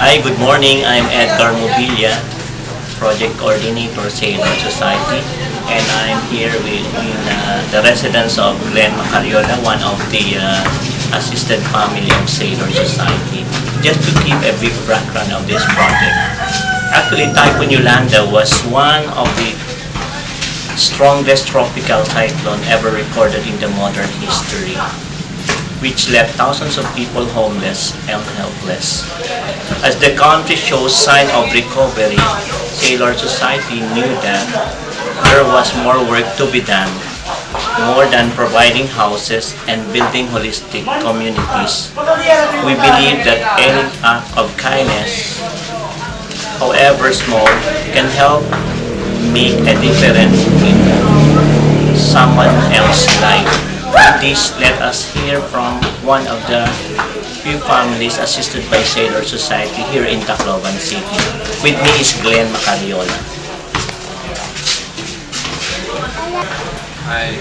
Hi, good morning. I'm Edgar Mobilia, Project Coordinator, Sailor Society, and I'm here with the residents of Glen Macariola, one of the assisted family of Sailor Society. Just to keep a brief background of this project. Actually, Typhoon Yolanda was one of the strongest tropical cyclone ever recorded in the modern history, which left thousands of people homeless and helpless. As the country shows signs of recovery, Sailor Society knew that there was more work to be done, more than providing houses and building holistic communities. We believe that any act of kindness, however small, can help make a difference in someone else's life. With this, let us hear from one of the few families assisted by Sailor Society here in Tacloban City. With me is Glen Macariola. Hi,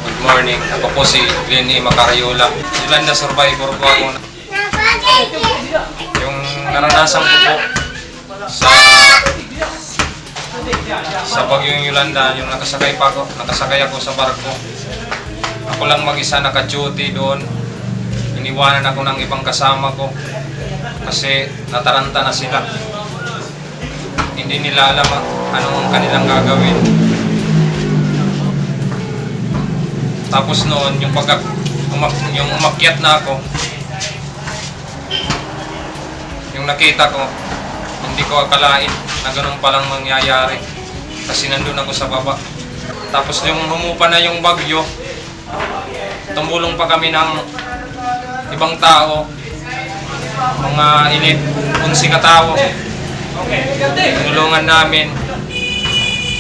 good morning. Ako po si Glen Macariola. Yolanda survivor po ako. Yung naranasan ko po sa bagyong Yolanda, yung nakasakay ako sa barko. Ako lang mag-isa naka-duty doon. Iniwanan ako ng ibang kasama ko kasi nataranta na sila. Hindi nila alam anong kanilang gagawin. Tapos noon, yung umakyat na ako, yung nakita ko, hindi ko akalain na ganun palang mangyayari kasi nandun ako sa baba. Tapos yung humupa na yung bagyo, tumulong pa kami ng ibang tao, mga 11 katao. Tinulungan namin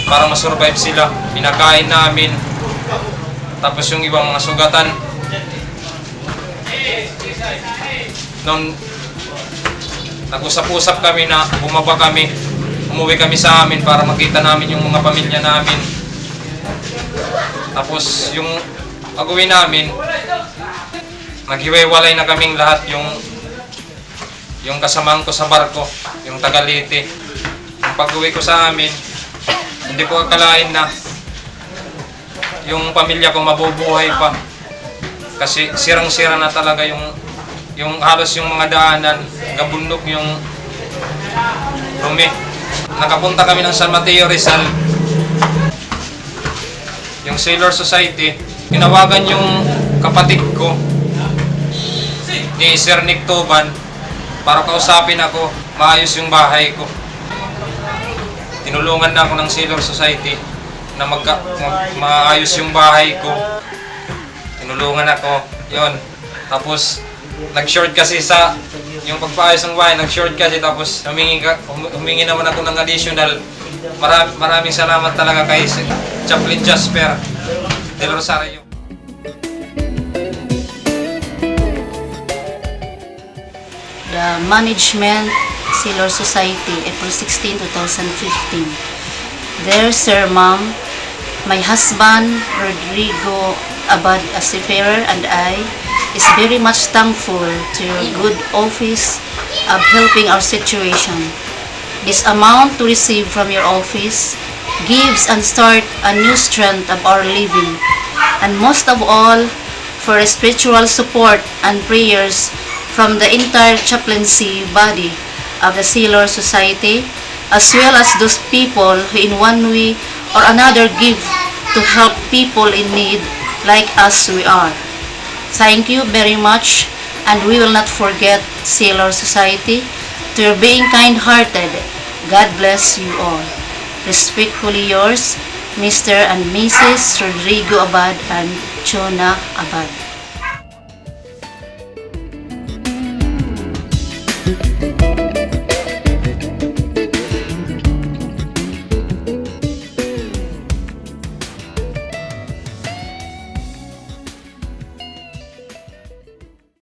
para masurvive sila, pinakain namin. Tapos yung ibang mga sugatan, nung nag-usap-usap kami na bumaba kami, umuwi kami sa amin para makita namin yung mga pamilya namin. Tapos yung pag-uwi namin, naghiwa-walay na kaming lahat, yung kasamahan ko sa barko, yung taga-Leyte. Yung pag-uwi ko sa amin, hindi ko akalain na yung pamilya ko mabubuhay pa. Kasi sirang-sira na talaga yung halos yung mga daanan, gabundok yung dumi. Nakapunta kami ng San Mateo, Rizal. Yung Sailor Society, tinawagan yung kapatid ko ni Sir Nick Toban para kausapin ako, maayos yung bahay ko. Tinulungan na ako ng Sailor Society na maayos yung bahay ko. Tinulungan ako, yon. Tapos nag-short kasi sa yung pagpaayos ng bahay, nag-short kasi, tapos humingi naman ako ng additional. Maraming salamat talaga kay Chaplain Jasper Del Rosario. The Management Sailor Society, April 16, 2015. Dear Sir, Ma'am, my husband Rodrigo Abad, a seafarer, and I is very much thankful to your good office of helping our situation. This amount to receive from your office gives and start a new strength of our living, and most of all, for spiritual support and prayers from the entire chaplaincy body of the Sailor Society, as well as those people who in one way or another give to help people in need like us we are. Thank you very much, and we will not forget Sailor Society to your being kind-hearted. God bless you all. Respectfully yours, Mr. and Mrs. Rodrigo Abad and Chona Abad.